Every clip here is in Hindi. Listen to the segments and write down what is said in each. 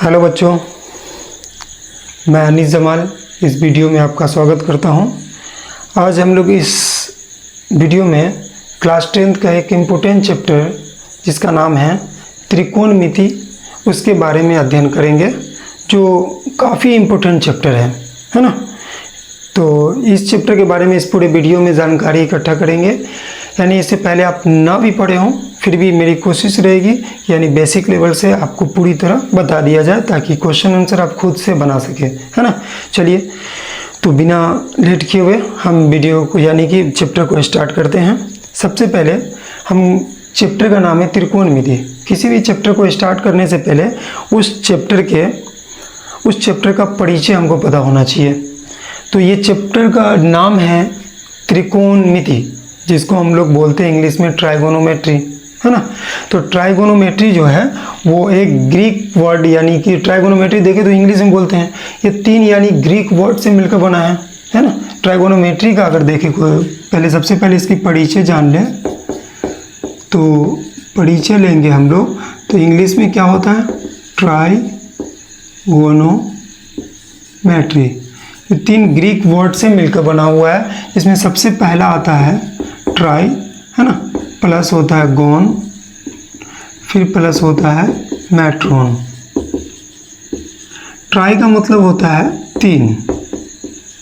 हेलो बच्चों, मैं अनीस जमाल इस वीडियो में आपका स्वागत करता हूं। आज हम लोग इस वीडियो में क्लास 10th का एक इम्पोर्टेंट चैप्टर जिसका नाम है त्रिकोणमिति उसके बारे में अध्ययन करेंगे, जो काफ़ी इम्पोर्टेंट चैप्टर है ना। तो इस चैप्टर के बारे में इस पूरे वीडियो में जानकारी इकट्ठा करेंगे। यानी इससे पहले आप ना भी पढ़े हों फिर भी मेरी कोशिश रहेगी यानी बेसिक लेवल से आपको पूरी तरह बता दिया जाए ताकि क्वेश्चन आंसर आप खुद से बना सके, है ना। चलिए तो बिना लेट किए हुए हम वीडियो को यानी कि चैप्टर को स्टार्ट करते हैं। सबसे पहले हम चैप्टर का नाम है त्रिकोणमिति। किसी भी चैप्टर को स्टार्ट करने से पहले उस चैप्टर का परिचय हमको पता होना चाहिए। तो ये चैप्टर का नाम है त्रिकोणमिति, जिसको हम लोग बोलते हैं इंग्लिश में ट्राइगोनोमेट्री, है ना। तो ट्राइगोनोमेट्री जो है वो एक ग्रीक वर्ड यानी कि ट्राइगोनोमेट्री देखे तो इंग्लिश में बोलते हैं, ये तीन यानी ग्रीक वर्ड से मिलकर बना है ना। ट्राइगोनोमेट्री का अगर देखें पहले सबसे पहले इसकी परिचय जान लें। तो परिचय लेंगे हम लोग तो इंग्लिश में क्या होता है, ट्राइगोनोमेट्री। ये तीन ग्रीक वर्ड से मिलकर बना हुआ है। इसमें सबसे पहला आता है ट्राई, है ना, प्लस होता है गोन, फिर प्लस होता है मैट्रोन। ट्राई का मतलब होता है तीन,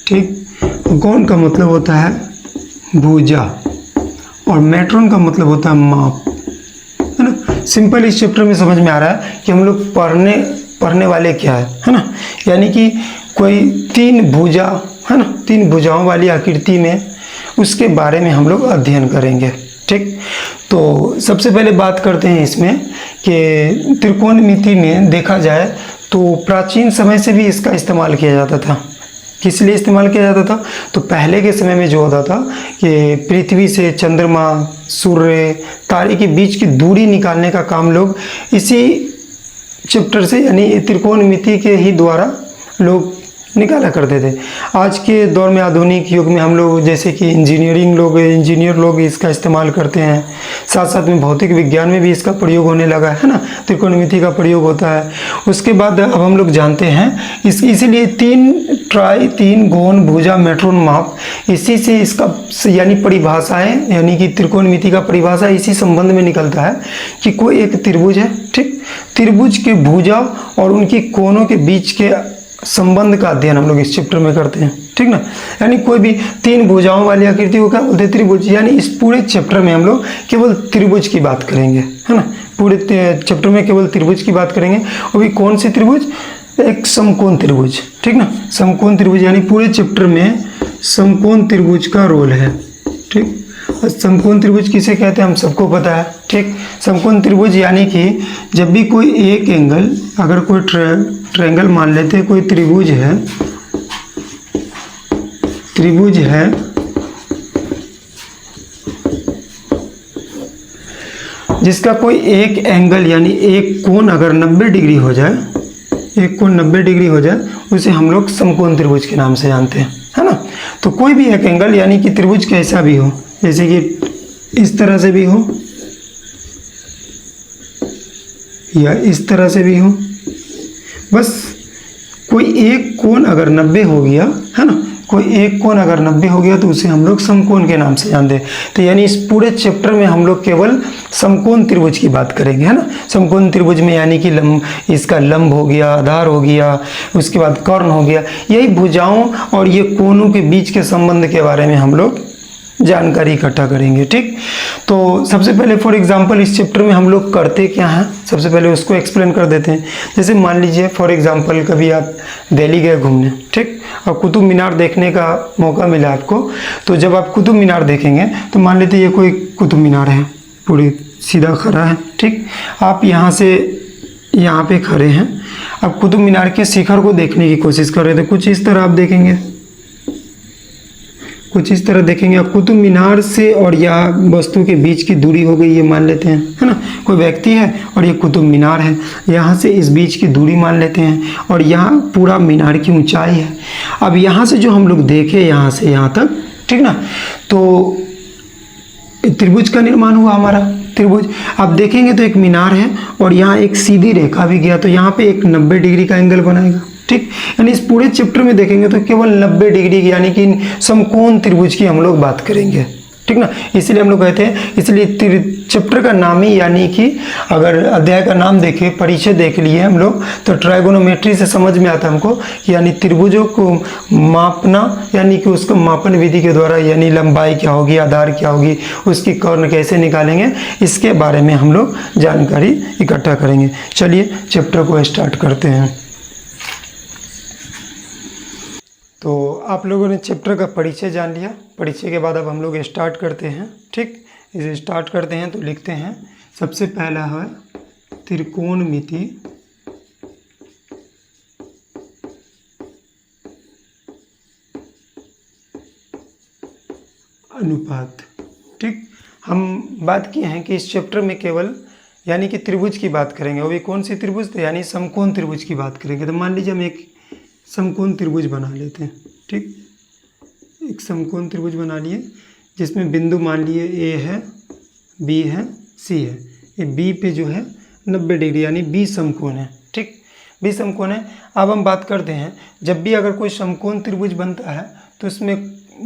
ठीक। गोन का मतलब होता है भुजा और मैट्रोन का मतलब होता है माप, है ना। सिंपल इस चैप्टर में समझ में आ रहा है कि हम लोग पढ़ने वाले क्या है ना। यानी कि कोई तीन भुजा, है ना, तीन भुजाओं वाली आकृति में उसके बारे में हम लोग अध्ययन करेंगे, ठीक। तो सबसे पहले बात करते हैं इसमें कि त्रिकोणमिति में देखा जाए तो प्राचीन समय से भी इसका इस्तेमाल किया जाता था। किस लिए इस्तेमाल किया जाता था, तो पहले के समय में जो होता था कि पृथ्वी से चंद्रमा, सूर्य, तारे के बीच की दूरी निकालने का काम लोग इसी चैप्टर से यानी त्रिकोणमिति के ही द्वारा लोग निकाला करते थे। आज के दौर में आधुनिक युग में हम लोग जैसे कि इंजीनियर लोग इसका इस्तेमाल करते हैं, साथ साथ में भौतिक विज्ञान में भी इसका प्रयोग होने लगा है ना। त्रिकोणमिति का प्रयोग होता है। उसके बाद अब हम लोग जानते हैं इसीलिए तीन गोन, भुजा, मैट्रोन, माप, इसी से इसका यानी परिभाषाएं यानी कि त्रिकोणमिति का परिभाषा इसी संबंध में निकलता है कि कोई एक त्रिभुज है, ठीक। त्रिभुज के भुजा और उनकी कोनों के बीच के संबंध का अध्ययन हम लोग इस चैप्टर में करते हैं, ठीक ना। यानी कोई भी तीन भुजाओं वाली आकृति को क्या बोलते हैं, त्रिभुज। यानी इस पूरे चैप्टर में हम लोग केवल त्रिभुज की बात करेंगे, है ना। पूरे चैप्टर में केवल त्रिभुज की बात करेंगे। वो भी कौन सी त्रिभुज, एक समकोण त्रिभुज, ठीक ना। समकोण त्रिभुज यानी पूरे चैप्टर में समकोण त्रिभुज का रोल है, ठीक। समकोण त्रिभुज किसे कहते हैं हम सबको पता है, ठीक। समकोण त्रिभुज यानी कि जब भी कोई एक एंगल, अगर कोई ट्रायंगल मान लेते हैं, कोई त्रिभुज है जिसका कोई एक एंगल यानी एक कोण अगर 90 डिग्री हो जाए, एक कोण 90 डिग्री हो जाए, उसे हम लोग समकोण त्रिभुज के नाम से जानते हैं, है ना। तो कोई भी एक एंगल यानी कि त्रिभुज कैसा भी हो, जैसे कि इस तरह से भी हो या इस तरह से भी हो, बस कोई एक कोण अगर 90 हो गया, है ना, कोई एक कोण अगर 90 हो गया तो उसे हम लोग समकोण के नाम से जानते हैं। तो यानी इस पूरे चैप्टर में हम लोग केवल समकोण त्रिभुज की बात करेंगे, है ना। समकोण त्रिभुज में यानी कि इसका लंब हो गया, आधार हो गया, उसके बाद कर्ण हो गया, यही भुजाओं और ये कोणों के बीच के संबंध के बारे में हम लोग जानकारी इकट्ठा करेंगे, ठीक। तो सबसे पहले फॉर एग्जांपल इस चैप्टर में हम लोग करते क्या हैं, सबसे पहले उसको एक्सप्लेन कर देते हैं। जैसे मान लीजिए फॉर एग्जांपल कभी आप दिल्ली गए घूमने, ठीक, और कुतुब मीनार देखने का मौका मिला आपको। तो जब आप कुतुब मीनार देखेंगे तो मान लेते ये कोई कुतुब मीनार है, पूरी सीधा खड़ा है, ठीक। आप यहाँ से यहाँ पे खड़े हैं, अब कुतुब मीनार के शिखर को देखने की कोशिश कर रहे थे। कुछ इस तरह आप देखेंगे, कुछ इस तरह देखेंगे। अब कुतुब मीनार से और यह वस्तु के बीच की दूरी हो गई, ये मान लेते हैं, है ना। कोई व्यक्ति है और ये कुतुब मीनार है, यहाँ से इस बीच की दूरी मान लेते हैं और यहाँ पूरा मीनार की ऊंचाई है। अब यहाँ से जो हम लोग देखे यहाँ से यहाँ तक, ठीक ना, तो त्रिभुज का निर्माण हुआ हमारा। त्रिभुज। आप देखेंगे तो एक मीनार है और यहाँ एक सीधी रेखा भी गया, तो यहाँ पे एक 90 डिग्री का एंगल बनाएगा। ठीक, यानी इस पूरे चैप्टर में देखेंगे तो केवल 90 डिग्री की यानी कि समकोण त्रिभुज की हम लोग बात करेंगे। ठीक ना, इसलिए हम लोग कहते हैं, इसलिए चैप्टर का नाम ही, यानी कि अगर अध्याय का नाम देखें, परिचय देख लिए हम लोग, तो ट्राइगोनोमेट्री से समझ में आता है हमको, यानी त्रिभुजों को मापना, यानी कि उसको मापन विधि के द्वारा, यानी लंबाई क्या होगी, आधार क्या होगी, उसकी कर्ण कैसे निकालेंगे, इसके बारे में हम लोग जानकारी इकट्ठा करेंगे। चलिए चैप्टर को स्टार्ट करते हैं। तो आप लोगों ने चैप्टर का परिचय जान लिया। परिचय के बाद अब हम लोग स्टार्ट करते हैं। ठीक, इसे स्टार्ट करते हैं तो लिखते हैं, सबसे पहला है त्रिकोणमिति अनुपात। ठीक, हम बात किए हैं कि इस चैप्टर में केवल यानी कि त्रिभुज की बात करेंगे, वो भी कौन सी त्रिभुज, तो यानी समकोण त्रिभुज की बात करेंगे। तो मान लीजिए हम एक समकोण त्रिभुज बना लेते हैं। ठीक, एक समकोण त्रिभुज बना लिए जिसमें बिंदु मान लिए ए है, बी है, सी है। ये बी पे जो है 90 डिग्री यानी बी समकोण है। ठीक, बी समकोण है। अब हम बात करते हैं, जब भी अगर कोई समकोण त्रिभुज बनता है तो उसमें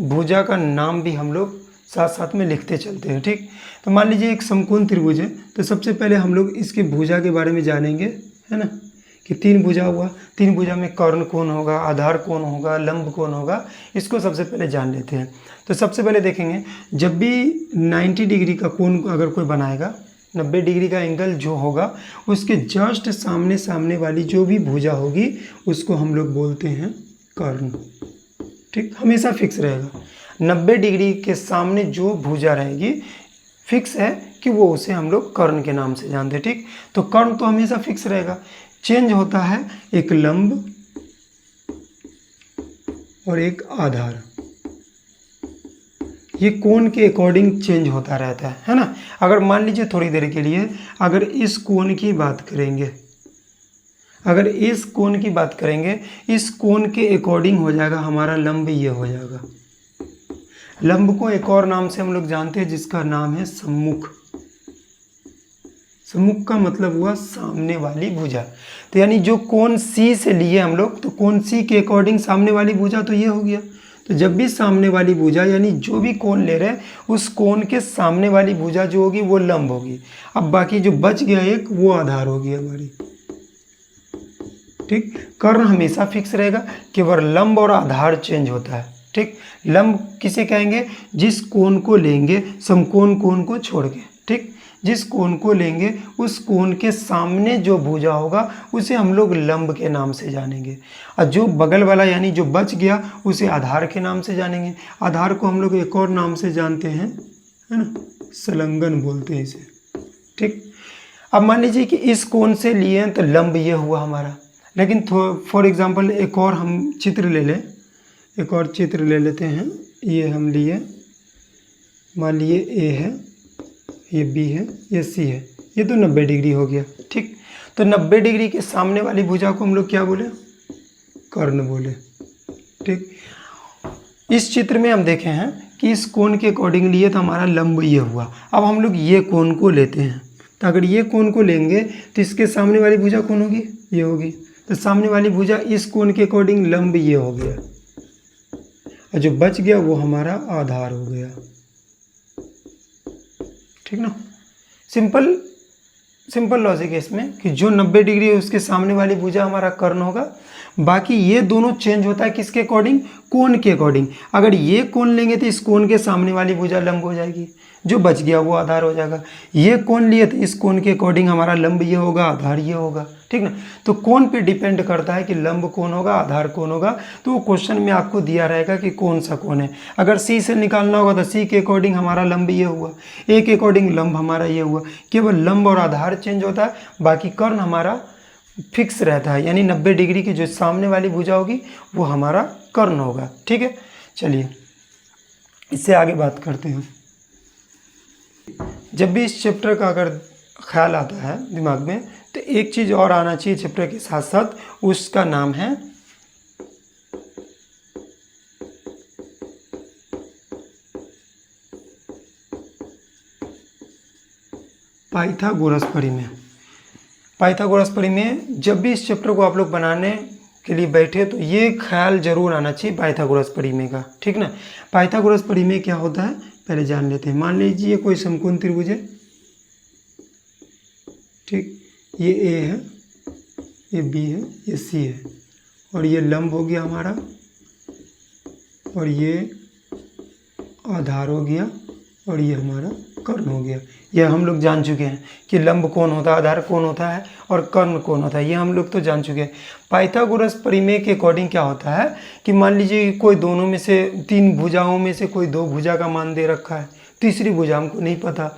भुजा का नाम भी हम लोग साथ साथ में लिखते चलते हैं। ठीक, तो मान लीजिए एक समकोण त्रिभुज है, तो सबसे पहले हम लोग इसके भुजा के बारे में जानेंगे, है ना, कि 3 भुजा हुआ, 3 भुजा में कर्ण कोण होगा, आधार कोण होगा, लंब कोण होगा, इसको सबसे पहले जान लेते हैं। तो सबसे पहले देखेंगे, जब भी 90 डिग्री का कोण अगर कोई बनाएगा, 90 डिग्री का एंगल जो होगा, उसके जस्ट सामने सामने वाली जो भी भुजा होगी उसको हम लोग बोलते हैं कर्ण। ठीक, हमेशा फिक्स रहेगा, 90 डिग्री के सामने जो भुजा रहेगी फिक्स है कि वो उसे हम लोग कर्ण के नाम से जानते हैं। ठीक, तो कर्ण तो हमेशा फिक्स रहेगा, चेंज होता है एक लंब और एक आधार, ये कोण के अकॉर्डिंग चेंज होता रहता है ना। अगर मान लीजिए थोड़ी देर के लिए अगर इस कोण की बात करेंगे, अगर इस कोण की बात करेंगे, इस कोण के अकॉर्डिंग हो जाएगा हमारा लंब, ये हो जाएगा। लंब को एक और नाम से हम लोग जानते हैं जिसका नाम है सम्मुख। सम्मुख का मतलब हुआ सामने वाली भुजा। तो यानी जो कोण सी से लिए हम लोग, तो कोण सी के अकॉर्डिंग सामने वाली भुजा तो ये हो गया। तो जब भी सामने वाली भुजा यानी जो भी कोण ले रहे हैं उस कोण के सामने वाली भुजा जो होगी वो लंब होगी। अब बाकी जो बच गया एक, वो आधार होगी हमारी। ठीक, कर्ण हमेशा फिक्स रहेगा, केवल लंब और आधार चेंज होता है। ठीक, लंब किसे कहेंगे, जिस कोण को लेंगे समकोण कोण को छोड़ के। ठीक, जिस कोण को लेंगे उस कोण के सामने जो भुजा होगा उसे हम लोग लंब के नाम से जानेंगे, और जो बगल वाला यानी जो बच गया उसे आधार के नाम से जानेंगे। आधार को हम लोग एक और नाम से जानते हैं, है ना, संलग्न बोलते हैं इसे। ठीक, अब मान लीजिए कि इस कोण से लिए हैं तो लंब ये हुआ हमारा, लेकिन फॉर एग्जांपल एक और हम चित्र ले लें, एक और चित्र ले लेते हैं। ये हम लिए, मान लिए ए है, ये बी है, ये सी है, ये तो 90 डिग्री हो गया। ठीक, तो 90 डिग्री के सामने वाली भुजा को हम लोग क्या बोले, कर्ण बोले। ठीक, इस चित्र में हम देखे हैं कि इस कोण के अकॉर्डिंग लिए तो हमारा लंब ये हुआ। अब हम लोग ये कोण को लेते हैं, तो अगर ये कोण को लेंगे तो इसके सामने वाली भुजा कौन होगी, ये होगी। तो सामने वाली भुजा इस कोण के अकॉर्डिंग लंब ये हो गया, और जो बच गया वो हमारा आधार हो गया। ठीक ना, सिंपल लॉजिक है इसमें कि जो 90 डिग्री है उसके सामने वाली भुजा हमारा कर्ण होगा। बाकी ये दोनों चेंज होता है किसके अकॉर्डिंग, कोण के अकॉर्डिंग। अगर ये कोण लेंगे तो इस कोण के सामने वाली भुजा लंब हो जाएगी, जो बच गया वो आधार हो जाएगा। ये कोण लिए तो इस कोण के अकॉर्डिंग हमारा लंब ये होगा, आधार ये होगा। ठीक ना, तो कोण पे डिपेंड करता है कि लंब कौन होगा, आधार कौन होगा। तो वो क्वेश्चन में आपको दिया रहेगा कि कौन सा कोण है। अगर सी से निकालना होगा तो सी के अकॉर्डिंग हमारा लंब ये हुआ, ए के अकॉर्डिंग लंब हमारा ये हुआ। केवल लंब और आधार चेंज होता है, बाकी कर्ण हमारा फिक्स रहता है, यानी 90 डिग्री की जो सामने वाली भुजा होगी वो हमारा कर्ण होगा। ठीक है, चलिए इससे आगे बात करते हैं। जब भी इस चैप्टर का अगर ख्याल आता है दिमाग में तो एक चीज़ और आना चाहिए चैप्टर के साथ साथ, उसका नाम है पाइथागोरस प्रमेय। पाइथागोरस प्रमेय, जब भी इस चैप्टर को आप लोग बनाने के लिए बैठे तो ये ख्याल जरूर आना चाहिए पाइथागोरस प्रमेय का, ठीक ना। पाइथागोरस प्रमेय क्या होता है पहले जान लेते हैं। मान लीजिए कोई समकोण त्रिभुज है, ठीक, ये ए है, ये बी है, ये सी है, और ये लंब हो गया हमारा, और ये आधार हो गया, और ये हमारा कर्ण हो गया। यह हम लोग जान चुके हैं कि लंब कौन होता है, आधार कौन होता है और कर्ण कौन होता है, ये हम लोग तो जान चुके हैं। पाइथागोरस प्रमेय के अकॉर्डिंग क्या होता है कि मान लीजिए कोई दोनों में से, तीन भुजाओं में से कोई दो भुजा का मान दे रखा है, तीसरी भुजा हमको नहीं पता,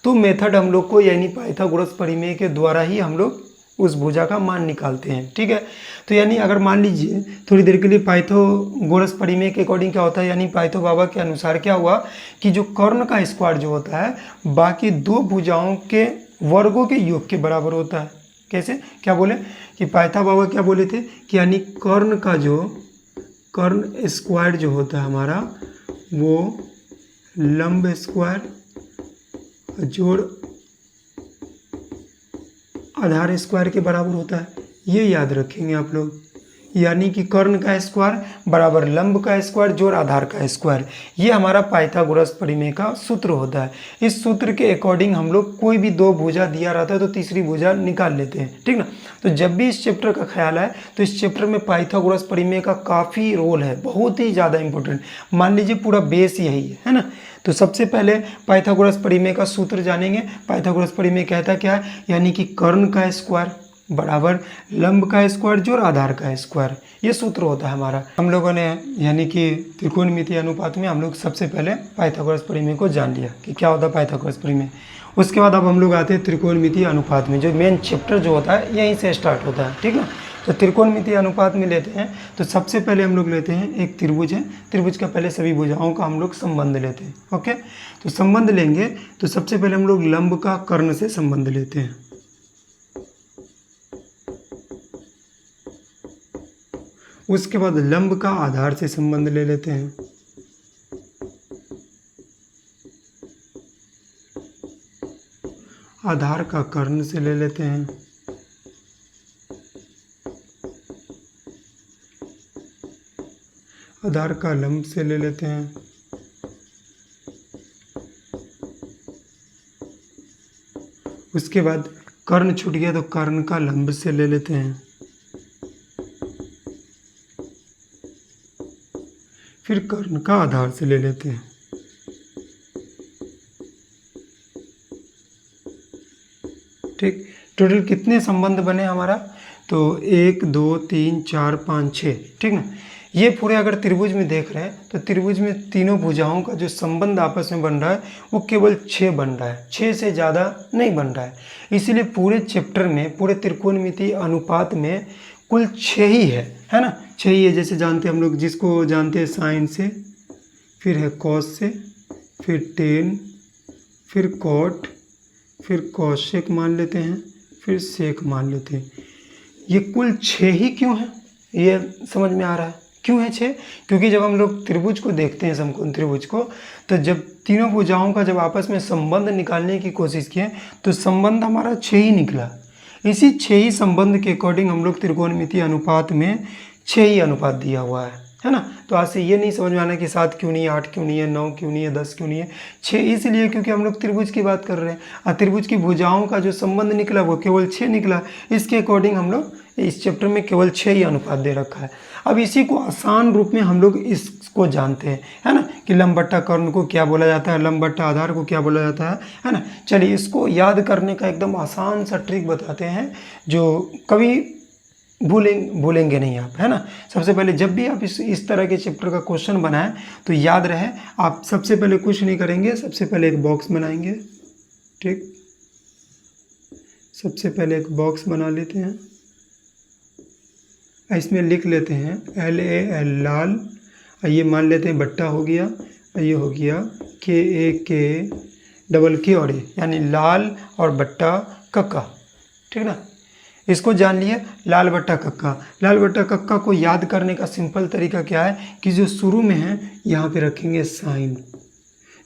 तो मेथड हम लोग को यानी पाइथागोरस प्रमेय के द्वारा ही हम लोग उस भुजा का मान निकालते हैं, ठीक है। तो यानी अगर मान लीजिए थोड़ी देर के लिए पाइथागोरस प्रमेय के अकॉर्डिंग क्या होता है, यानी पाइथो बाबा के अनुसार क्या हुआ कि जो कर्ण का स्क्वायर जो होता है बाकी दो भुजाओं के वर्गों के योग के बराबर होता है। कैसे, क्या बोले कि पाइथो बाबा क्या बोले थे कि यानी कर्ण का जो कर्ण स्क्वायर जो होता है हमारा वो लंब स्क्वायर जोड़ आधार स्क्वायर के बराबर होता है। ये याद रखेंगे आप लोग, यानी कि कर्ण का स्क्वायर बराबर लंब का स्क्वायर जोड़ आधार का स्क्वायर, ये हमारा पाइथागोरस प्रमेय का सूत्र होता है। इस सूत्र के अकॉर्डिंग हम लोग कोई भी दो भुजा दिया रहता है तो तीसरी भुजा निकाल लेते हैं, ठीक ना। तो जब भी इस चैप्टर का ख्याल आए तो इस चैप्टर में पाइथागोरस प्रमेय का काफ़ी रोल है, बहुत ही ज़्यादा इंपॉर्टेंट। मान लीजिए पूरा बेस यही है ना। तो सबसे पहले पाइथागोरस प्रमेय का सूत्र जानेंगे। पाइथागोरस प्रमेय कहता क्या है, यानी कि कर्ण का स्क्वायर बराबर लंब का स्क्वायर जोड़ आधार का स्क्वायर, ये सूत्र होता है हमारा। हम लोगों ने यानी कि त्रिकोणमितीय अनुपात में हम लोग सबसे पहले पाइथागोरस प्रमेय को जान लिया कि क्या होता है पाइथागोरस प्रमेय। उसके बाद अब हम लोग आते हैं त्रिकोणमितीय अनुपात में, जो मेन चैप्टर जो होता है यहीं से स्टार्ट होता है, ठीक ना। तो त्रिकोणमितीय अनुपात में लेते हैं तो सबसे पहले हम लोग लेते हैं एक त्रिभुज है, त्रिभुज का पहले सभी भुजाओं का हम लोग संबंध लेते हैं। ओके, तो संबंध लेंगे तो सबसे पहले हम लोग लंब का कर्ण से संबंध लेते हैं। उसके बाद लंब का आधार से संबंध ले लेते हैं। आधार का कर्ण से ले लेते हैं। आधार का लंब से ले लेते हैं। उसके बाद कर्ण छूट गया तो कर्ण का लंब से ले लेते हैं। फिर कर्ण का आधार से ले लेते हैं। ठीक, टोटल कितने संबंध बने हमारा, तो 1 2 3 4 5 6, ठीक ना। ये पूरे अगर त्रिभुज में देख रहे हैं तो त्रिभुज में तीनों भुजाओं का जो संबंध आपस में बन रहा है वो केवल 6 बन रहा है, 6 से ज़्यादा नहीं बन रहा है। इसीलिए पूरे चैप्टर में, पूरे त्रिकोणमितीय अनुपात में कुल 6 ही है ना। 6 ही है, जैसे जानते हैं हम लोग, जिसको जानते हैं साइन से, फिर है कॉस से, फिर टेन, फिर कॉट, फिर कॉसेक मान लेते हैं, फिर सेक मान लेते हैं। ये कुल 6 ही क्यों है, ये समझ में आ रहा है क्यों है 6? क्योंकि जब हम लोग त्रिभुज को देखते हैं, समकोण त्रिभुज को, तो जब तीनों भुजाओं का जब आपस में संबंध निकालने की कोशिश किए तो संबंध हमारा 6 ही निकला। इसी 6 ही संबंध के अकॉर्डिंग हम लोग त्रिकोणमितीय अनुपात में 6 ही अनुपात दिया हुआ है ना। तो आज से ये नहीं समझ में आना कि 7 क्यों नहीं है, 8 क्यों नहीं है, 9 क्यों नहीं है, 10 क्यों नहीं है, 6 इसलिए क्योंकि हम लोग त्रिभुज की बात कर रहे हैं और त्रिभुज की भुजाओं का जो संबंध निकला वो केवल 6 निकला। इसके अकॉर्डिंग हम लोग इस चैप्टर में केवल 6 ही अनुपात दे रखा है। अब इसी को आसान रूप में हम लोग इसको जानते हैं, है ना, कि लंब बट्टा कर्ण को क्या बोला जाता है, लंब बट्टा आधार को क्या बोला जाता है ना। चलिए इसको याद करने का एकदम आसान सा ट्रिक बताते हैं जो कभी भूलेंगे नहीं आप, है ना। सबसे पहले जब भी आप इस तरह के चैप्टर का क्वेश्चन बनाएं तो याद रहे, आप सबसे पहले कुछ नहीं करेंगे, सबसे पहले एक बॉक्स बनाएंगे। ठीक, सबसे पहले एक बॉक्स बना लेते हैं, इसमें लिख लेते हैं LAL लाल, ये मान लेते हैं बट्टा हो गया, ये हो गया KAK डबल K और A, यानी लाल और बट्टा कक्का, ठीक ना। इसको जान लिए, लाल बट्टा कक्का। लाल बट्टा कक्का को याद करने का सिंपल तरीका क्या है कि जो शुरू में है यहाँ पे रखेंगे साइन,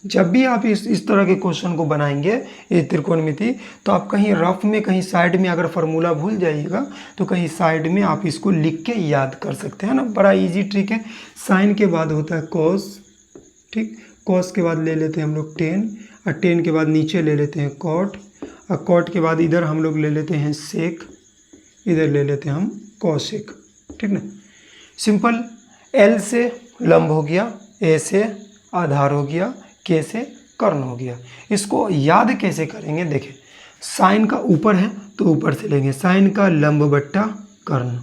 जब भी आप इस तरह के क्वेश्चन को बनाएंगे ये त्रिकोणमिति, तो आप कहीं रफ में, कहीं साइड में अगर फार्मूला भूल जाइएगा तो कहीं साइड में आप इसको लिख के याद कर सकते हैं ना। बड़ा इजी ट्रिक है। साइन के बाद होता है कॉस, ठीक। कॉस के बाद ले लेते हैं हम लोग टेन, और टेन के बाद नीचे ले लेते हैं कॉट, और कॉट के बाद इधर हम लोग ले लेते हैं सेक, इधर ले लेते हैं हम कॉसेक, ठीक ना। सिंपल। एल से लंब हो गया, ए से आधार हो गया, के से कर्ण हो गया। इसको याद कैसे करेंगे, देखें। साइन का ऊपर है तो ऊपर से लेंगे, साइन का लंब बट्टा कर्ण,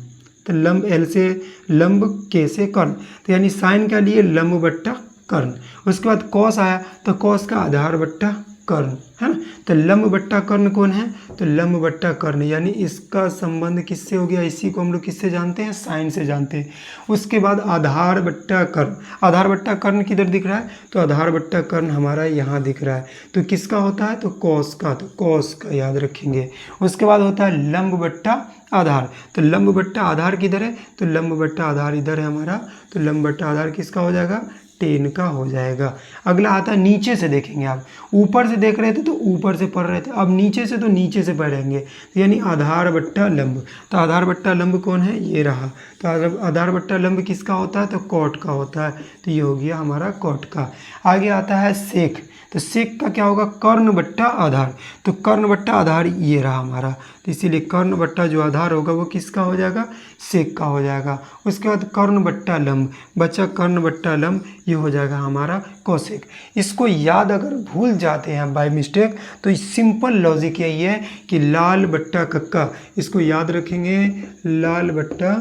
तो लंब एल से लंब, के से कर्ण, तो यानी साइन का लिए लंब बट्टा कर्ण। उसके बाद कॉस आया तो कॉस का आधार बट्टा कर्ण, है ना। तो लंब बट्टा कर्ण कौन है, तो लंब बट्टा कर्ण, यानी इसका संबंध किससे हो गया, इसी को हम लोग किससे जानते हैं, साइन से जानते हैं। उसके बाद आधार बट्टा कर्ण, आधार बट्टा कर्ण किधर दिख रहा है, तो आधार बट्टा कर्ण हमारा यहाँ दिख रहा है, तो किसका होता है, तो कॉस का, तो कॉस का याद रखेंगे। उसके बाद होता है लंब बट्टा आधार, तो लंब बट्टा आधार किधर है, तो लंब बट्टा आधार इधर है हमारा, तो लंब बट्टा आधार किसका हो जाएगा, टेन का हो जाएगा। अगला आता है नीचे से, देखेंगे आप ऊपर से देख रहे थे तो ऊपर से पढ़ रहे थे, अब नीचे से तो नीचे से पढ़ेंगे, तो यानी आधार बट्टा लंब, तो आधार बट्टा लंब कौन है, ये रहा, तो आधार बट्टा लंब किसका होता है, तो कॉट का होता है, तो ये हो गया हमारा कॉट का। आगे आता है सेक, तो सेक का क्या होगा, कर्ण बट्टा आधार, तो कर्ण बट्टा आधार ये रहा हमारा, तो इसीलिए कर्ण बट्टा जो आधार होगा वो किसका हो जाएगा, सेक का हो जाएगा। उसके बाद कर्ण बट्टा लंब, बच्चा कर्ण बट्टा लंब, ये हो जाएगा हमारा कोसेक। इसको याद अगर भूल जाते हैं बाय मिस्टेक, तो सिंपल लॉजिक यही है कि लाल बट्टा कक्का, इसको याद रखेंगे, लाल बट्टा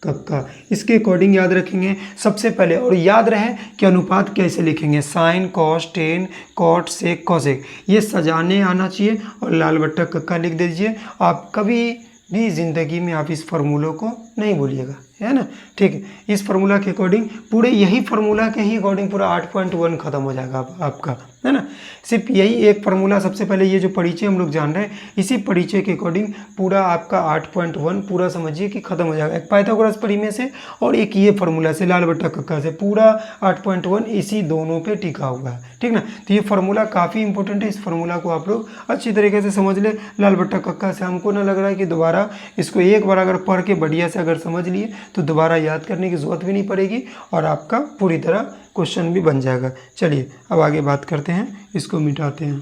कक्का, इसके अकॉर्डिंग याद रखेंगे सबसे पहले। और याद रहे कि अनुपात कैसे लिखेंगे, sine cos tan cot sec cosec, ये सजाने आना चाहिए, और लाल बट्टा कक्का लिख दीजिए। आप कभी भी ज़िंदगी में आप इस फार्मूलों को नहीं भूलिएगा, है ना, ठीक है। इस फार्मूला के अकॉर्डिंग पूरे, यही फार्मूला के ही अकॉर्डिंग पूरा 8.1 खत्म हो जाएगा आपका, है ना। सिर्फ यही एक फार्मूला, सबसे पहले ये जो परिचय हम लोग जान रहे हैं, इसी परिचय के अकॉर्डिंग पूरा आपका 8.1 पूरा समझिए कि खत्म हो जाएगा। एक पाइथागोरस परिमेय से और एक ये फार्मूला से, लाल बट्टा कक्का से, पूरा 8.1 इसी दोनों पे टिका हुआ है, ठीक ना। तो ये फार्मूला काफ़ी इंपॉर्टेंट है, इस फार्मूला को आप लोग अच्छी तरीके से समझ ले। लाल बट्टा कक्का से हमको ना लग रहा है कि दोबारा इसको एक बार अगर पढ़ के बढ़िया से अगर समझ लिए तो दोबारा याद करने की ज़रूरत भी नहीं पड़ेगी, और आपका पूरी तरह क्वेश्चन भी बन जाएगा। चलिए अब आगे बात करते हैं, इसको मिटाते हैं।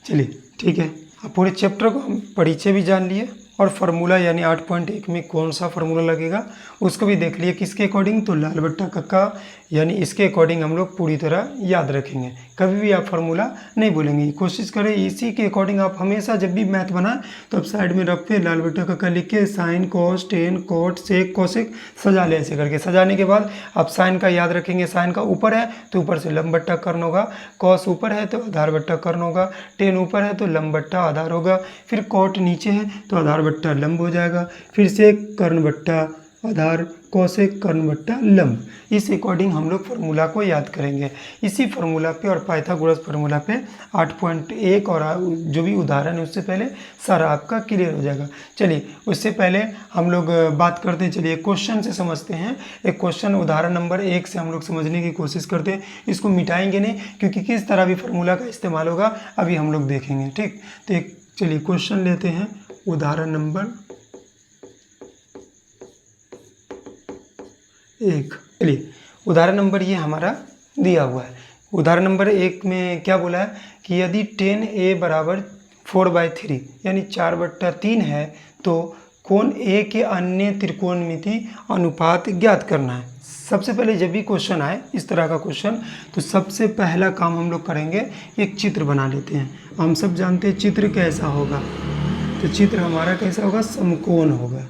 चलिए ठीक है, अब पूरे चैप्टर को हम परिचय भी जान लिए, और फार्मूला यानी 8.1 में कौन सा फार्मूला लगेगा उसको भी देख लिए, किसके अकॉर्डिंग, तो लाल बट्टा कक्का, यानी इसके अकॉर्डिंग हम लोग पूरी तरह याद रखेंगे, कभी भी आप फार्मूला नहीं भूलेंगे। कोशिश करें इसी के अकॉर्डिंग आप हमेशा जब भी मैथ बनाएं तो आप साइड में रख पे लाल बट्टा कक्का लिख के sine cos tan cot sec cosec सजा ले, ऐसे करके। सजाने के बाद आप साइन का याद रखेंगे, साइन का ऊपर है तो ऊपर से लंब बट्टा कर्ण होगा, कॉस ऊपर है तो आधार बट्टा कर्ण होगा, टेन ऊपर है तो लंब बट्टा आधार होगा, फिर कॉट नीचे है तो आधार बट्टा लंब हो जाएगा, फिर से कर्ण बट्टा आधार कोसेक कर्ण बट्टा लंब। इस अकॉर्डिंग हम लोग फार्मूला को याद करेंगे। इसी फार्मूला पे और पाइथागोरस फार्मूला पे 8.1 और जो भी उदाहरण है उससे पहले सारा आपका क्लियर हो जाएगा। चलिए उससे पहले हम लोग बात करते हैं, चलिए क्वेश्चन से समझते हैं। एक क्वेश्चन उदाहरण नंबर 1 से हम लोग समझने की कोशिश करते हैं। इसको मिटाएंगे नहीं, क्योंकि किस तरह भी फार्मूला का इस्तेमाल होगा अभी हम लोग देखेंगे, ठीक। तो एक चलिए क्वेश्चन लेते हैं, उदाहरण नंबर 1। चलिए उदाहरण नंबर ये हमारा दिया हुआ है। उदाहरण नंबर 1 में क्या बोला है कि यदि 10a बराबर 4/3 यानी 4/3 है तो कोण A के अन्य त्रिकोणमिति अनुपात ज्ञात करना है। सबसे पहले जब भी क्वेश्चन आए इस तरह का क्वेश्चन, तो सबसे पहला काम हम लोग करेंगे, एक चित्र बना लेते हैं। हम सब जानते हैं चित्र कैसा होगा, तो चित्र हमारा कैसा होगा, समकोण होगा।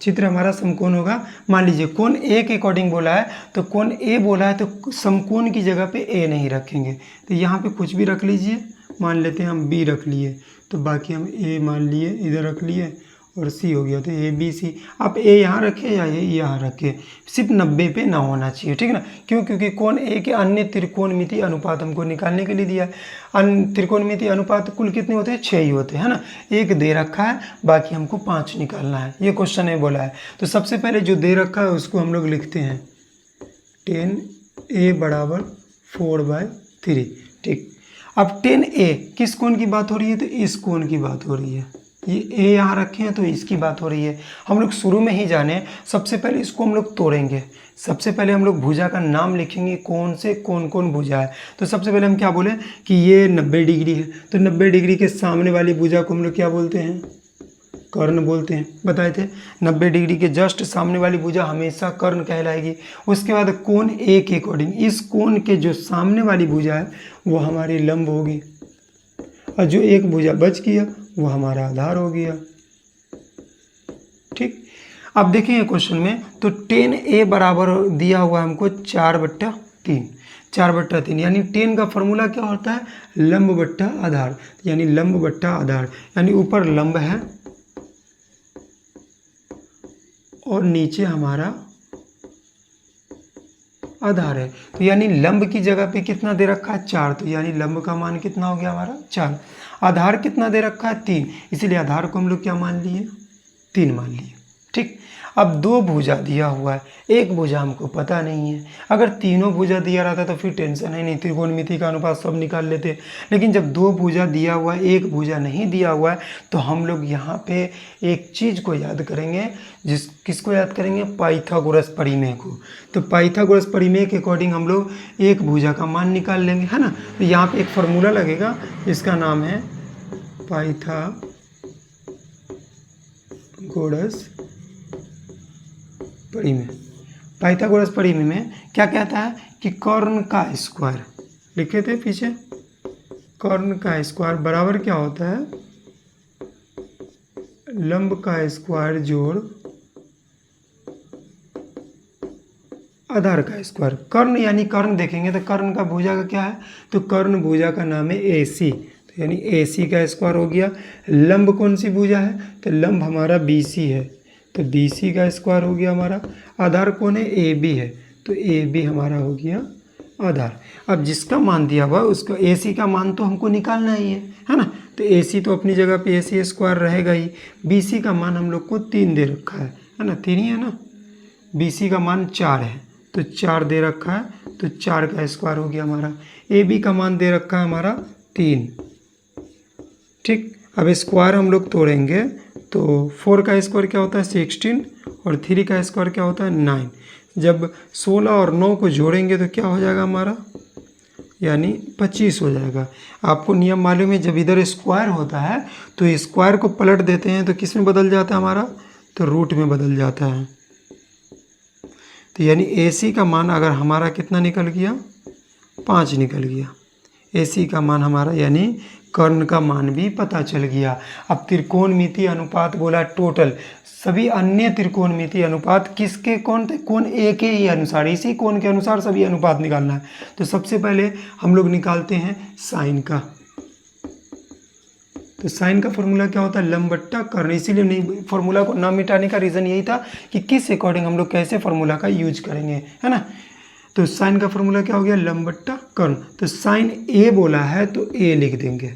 चित्र हमारा समकोण होगा। मान लीजिए कोण ए के अकॉर्डिंग बोला है, तो कोण ए बोला है तो समकोण की जगह पे ए नहीं रखेंगे, तो यहाँ पे कुछ भी रख लीजिए। मान लेते हैं हम बी रख लिए, तो बाकी हम ए मान लिए इधर रख लिए, और सी हो गया, तो ए बी सी। आप ए यहाँ रखें या ए यहाँ रखें, सिर्फ 90 पे ना होना चाहिए, ठीक है ना। क्यों? क्योंकि कोण ए के अन्य त्रिकोणमिति अनुपात हमको निकालने के लिए दिया है। अन्य त्रिकोणमिति अनुपात कुल कितने होते हैं? 6 ही होते हैं, है ना। एक दे रखा है, बाकी हमको 5 निकालना है, ये क्वेश्चन में बोला है। तो सबसे पहले जो दे रखा है उसको हम लोग लिखते हैं 10a बराबर 4/3, ठीक। अब 10a किस कोण की बात हो रही है? तो इस कोण की बात हो रही है। ये a यहाँ रखे हैं तो इसकी बात हो रही है। हम लोग शुरू में ही जाने, सबसे पहले इसको हम लोग तोड़ेंगे। सबसे पहले हम लोग भुजा का नाम लिखेंगे, कौन से कौन कौन भुजा है। तो सबसे पहले हम क्या बोले कि ये 90 डिग्री है, तो 90 डिग्री के सामने वाली भुजा को हम लोग क्या बोलते हैं? कर्ण बोलते हैं, बताए थे। 90 डिग्री के जस्ट सामने वाली भुजा हमेशा कर्ण कहलाएगी। उसके बाद कोण ए के अकॉर्डिंग, इस कोण के जो सामने वाली भुजा है वो हमारी लंब होगी, और जो एक भुजा बच गया वो हमारा आधार हो गया, ठीक। अब देखेंगे क्वेश्चन में, तो 10a बराबर दिया हुआ हमको 4/3, 4/3, यानी 10 का फॉर्मूला क्या होता है? लंब बट्टा आधार, यानी लंब बट्टा आधार, यानी ऊपर लंब है और नीचे हमारा आधार है। तो यानी लंब की जगह पे कितना दे रखा है? 4, तो यानी लंब का मान कितना हो गया हमारा? 4। आधार कितना दे रखा है? 3, इसीलिए आधार को हम लोग क्या मान लिए? 3 मान लिए, ठीक। अब 2 भुजा दिया हुआ है, एक भुजा हमको पता नहीं है। अगर तीनों भुजा दिया रहता तो फिर टेंशन है नहीं, त्रिकोणमिति का अनुपात सब निकाल लेते। लेकिन जब 2 भुजा दिया हुआ है, एक भुजा नहीं दिया हुआ है, तो हम लोग यहाँ पे एक चीज़ को याद करेंगे। किसको याद करेंगे? पाइथागोरस परिमेय को। तो पाइथागोरस परिमेय के अकॉर्डिंग हम लोग एक भुजा का मान निकाल लेंगे, है ना। तो यहाँ पे एक फार्मूला लगेगा, इसका नाम है पाइथागोरस परिमेय। पाइथागोरस परिमेय में क्या कहता है कि कर्ण का स्क्वायर, लिखे थे पीछे, कर्ण का स्क्वायर बराबर क्या होता है? लंब का स्क्वायर जोड़ आधार का स्क्वायर। कर्ण यानी कर्ण देखेंगे तो कर्ण का भुजा का क्या है? तो कर्ण भुजा का नाम है AC, तो यानी AC का स्क्वायर हो गया। लंब कौन सी भुजा है? तो लंब हमारा BC है, तो BC का स्क्वायर हो गया हमारा। आधार कौन है? AB है, तो AB हमारा हो गया आधार। अब जिसका मान दिया हुआ उसको AC का मान तो हमको निकालना ही है ना। तो AC तो अपनी जगह पे AC स्क्वायर रहेगा ही। BC का मान हम लोग को 3 दे रखा है ना, 3 ही है ना। BC का मान 4 है, तो 4 दे रखा है, तो 4 का स्क्वायर हो गया हमारा। AB का मान दे रखा है हमारा 3, ठीक। अब स्क्वायर हम लोग तोड़ेंगे, तो 4 का स्क्वायर क्या होता है? 16, और 3 का स्क्वायर क्या होता है? 9। जब 16 और 9 को जोड़ेंगे तो क्या हो जाएगा हमारा? यानी 25 हो जाएगा। आपको नियम मालूम है, जब इधर स्क्वायर होता है तो स्क्वायर को पलट देते हैं तो किस में बदल जाता है हमारा? तो रूट में बदल जाता है। तो यानी AC का मान अगर हमारा कितना निकल गया? 5 निकल गया। AC का मान हमारा, यानी कर्ण का मान भी पता चल गया। अब त्रिकोणमिति अनुपात बोला टोटल, सभी अन्य त्रिकोणमिति अनुपात किसके कौन थे? कोण A के ही अनुसार, इसी कोण के अनुसार सभी अनुपात निकालना है। तो सबसे पहले हम लोग निकालते हैं साइन का। तो साइन का फॉर्मूला क्या होता है? लंब बट्टा कर्ण। इसीलिए नहीं, फॉर्मूला को ना मिटाने का रीज़न यही था कि किस अकॉर्डिंग हम लोग कैसे फॉर्मूला का यूज करेंगे, है ना। तो साइन का फॉर्मूला क्या हो गया? लंब बट्टा कर्ण। तो साइन A बोला है तो A लिख देंगे।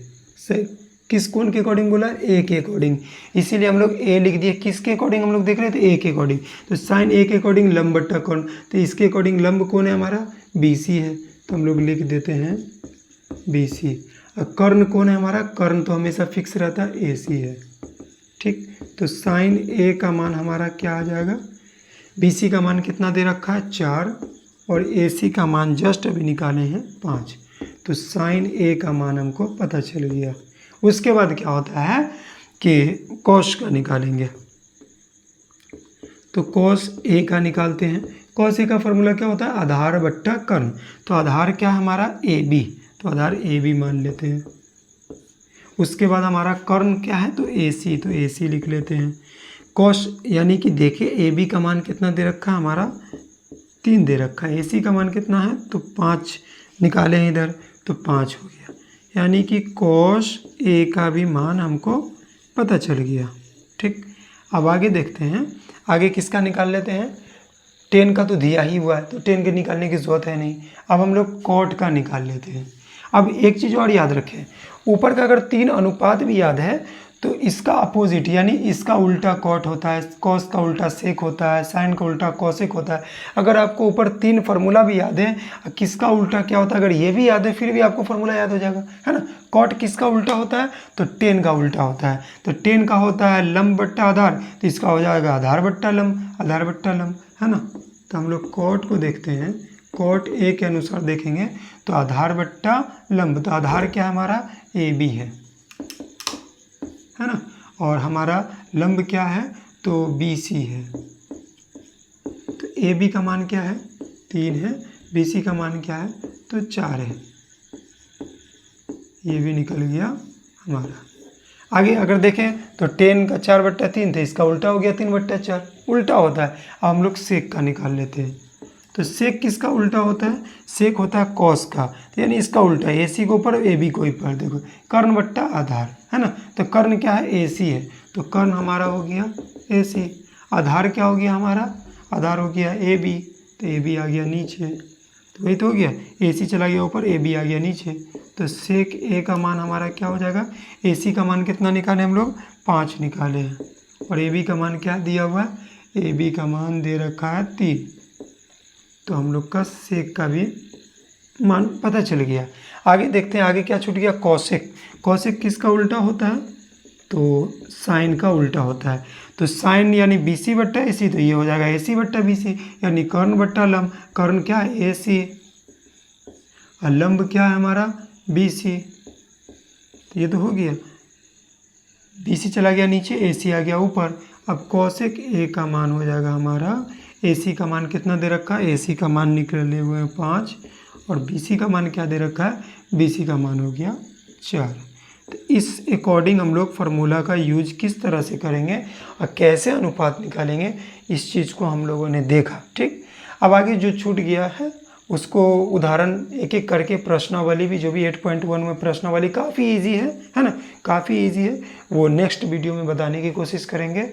किस कोण के अकॉर्डिंग बोला? A के अकॉर्डिंग, इसीलिए हम लोग A लिख दिए। किसके अकॉर्डिंग हम लोग देख रहे थे? A के अकॉर्डिंग। तो साइन A के अकॉर्डिंग लंब बट्टा कर्ण, तो इसके अकॉर्डिंग लंब कौन है हमारा? BC है, तो हम लोग लिख देते हैं BC। और कर्ण कौन है हमारा? कर्ण तो हमेशा फिक्स रहता है, AC है, ठीक। तो साइन A का मान हमारा क्या आ जाएगा? BC का मान कितना दे रखा है? 4, और AC का मान जस्ट अभी निकाले हैं 5। तो साइन A का मान हमको पता चल गया। उसके बाद क्या होता है कि कॉस का निकालेंगे। तो कॉस A का निकालते हैं। कॉस A का फॉर्मूला क्या होता है? आधार बट्टा कर्ण। तो आधार क्या है हमारा? AB, तो आधार AB मान लेते हैं। उसके बाद हमारा कर्ण क्या है? तो AC, तो AC लिख लेते हैं। कॉस यानी कि देखिए AB का मान कितना दे रखा है हमारा? 3 दे रखा है। AC का मान कितना है? तो 5 निकाले हैं इधर, तो 5 हो गया। यानी कि कॉस A का भी मान हमको पता चल गया, ठीक। अब आगे देखते हैं, आगे किसका निकाल लेते हैं। 10 का तो दिया ही हुआ है तो 10 के निकालने की ज़रूरत है नहीं। अब हम लोग कॉट का निकाल लेते हैं। अब एक चीज़ और याद रखें, ऊपर का अगर 3 अनुपात भी याद है तो इसका अपोजिट यानी इसका उल्टा कॉट होता है, कॉस का उल्टा सेक होता है, साइन का उल्टा कॉसेक होता है। अगर आपको ऊपर 3 फार्मूला भी याद है, किसका उल्टा क्या होता है, अगर ये भी याद है फिर भी आपको फार्मूला याद हो जाएगा, है ना। कॉट किसका उल्टा होता है, तो 10 का उल्टा होता है। तो 10 का होता है लंब बट्टा आधार, तो इसका हो जाएगा आधार बट्टा लंब, आधार बट्टा लंब, है ना। तो हम लोग कॉट को देखते हैं, कॉट ए के अनुसार देखेंगे तो आधार बट्टा लंब, तो आधार क्या है हमारा ए बी है ना, और हमारा लंब क्या है तो बी सी है। तो ए बी का मान क्या है 3 है, बी सी का मान क्या है तो 4 है। ये भी निकल गया हमारा। आगे अगर देखें तो 10 का 4/3 तो इसका उल्टा हो गया 3/4, उल्टा होता है। अब हम लोग सेक का निकाल लेते हैं। तो सेक किसका उल्टा होता है, सेक होता है कॉस का, तो यानी इसका उल्टा ए सी को ऊपर ए बी को ऊपर, देखो कर्ण बट्टा आधार, है ना। तो कर्ण क्या है ए सी है, तो कर्ण हमारा हो गया ए सी। आधार क्या हो गया हमारा, आधार हो गया ए बी, तो ए बी आ गया नीचे, तो वही तो हो गया, ए सी चला गया ऊपर, ए बी आ गया नीचे। तो सेक ए का मान हमारा क्या हो जाएगा, ए सी का मान कितना निकाले हम लोग 5 निकाले हैं, और ए बी का मान क्या दिया हुआ है, ए बी का मान दे रखा है 3। तो हम लोग का सेक का भी मान पता चल गया। आगे देखते हैं, आगे क्या छूट गया, कौशिक। कौशिक किसका उल्टा होता है, तो साइन का उल्टा होता है। तो साइन यानी बी सी बट्टा ए सी, तो ये हो जाएगा ए सी बट्टा बी सी, यानी कर्ण बट्टा लंब। कर्ण क्या है ए सी, और लंब क्या है हमारा बी सी, तो ये तो हो गया, बी सी चला गया नीचे, ए सी आ गया ऊपर। अब कौशिक ए का मान हो जाएगा हमारा, ए सी का मान कितना दे रखा है, ए सी का मान निकले हुए हैं 5, और बी सी का मान क्या दे रखा है, बी सी का मान हो गया 4। तो इस अकॉर्डिंग हम लोग फार्मूला का यूज किस तरह से करेंगे और कैसे अनुपात निकालेंगे, इस चीज़ को हम लोगों ने देखा। ठीक, अब आगे जो छूट गया है उसको उदाहरण एक एक करके, प्रश्नावली भी जो भी 8.1 में प्रश्नावली काफ़ी इजी है ना, काफ़ी इजी है, वो नेक्स्ट वीडियो में बताने की कोशिश करेंगे।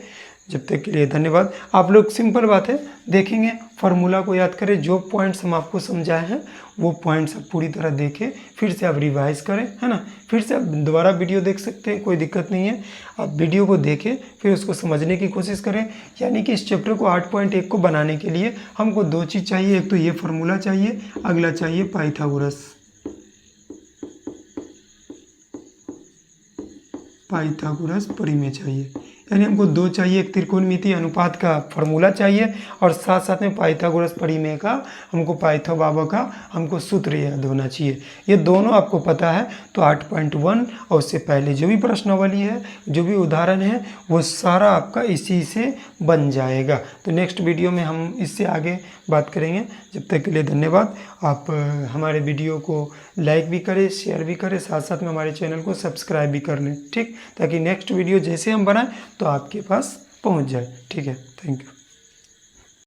जब तक के लिए धन्यवाद। आप लोग सिंपल बात है देखेंगे, फार्मूला को याद करें, जो पॉइंट्स हम आपको समझाए हैं वो पॉइंट्स आप पूरी तरह देखें, फिर से आप रिवाइज करें, है ना। फिर से आप दोबारा वीडियो देख सकते हैं, कोई दिक्कत नहीं है। आप वीडियो को देखें फिर उसको समझने की कोशिश करें। यानी कि इस चैप्टर को 8.1 को बनाने के लिए हमको 2 चीज़ चाहिए, एक तो ये फार्मूला चाहिए, अगला चाहिए पाइथागोरस। पाइथागोरस परिमेय चाहिए, यानी हमको 2 चाहिए, एक त्रिकोणमितीय अनुपात का फार्मूला चाहिए और साथ साथ में पाइथागोरस परिमेय का, हमको पाइथो बाबा का हमको सूत्र याद होना चाहिए। ये दोनों आपको पता है तो 8.1 और उससे पहले जो भी प्रश्नावली है, जो भी उदाहरण है, वो सारा आपका इसी से बन जाएगा। तो नेक्स्ट वीडियो में हम इससे आगे बात करेंगे। जब तक के लिए धन्यवाद। आप हमारे वीडियो को लाइक भी करें, शेयर भी करें, साथ साथ में हमारे चैनल को सब्सक्राइब भी कर लें, ठीक, ताकि नेक्स्ट वीडियो जैसे हम बनाएं तो आपके पास पहुंच जाए। ठीक है, थैंक यू।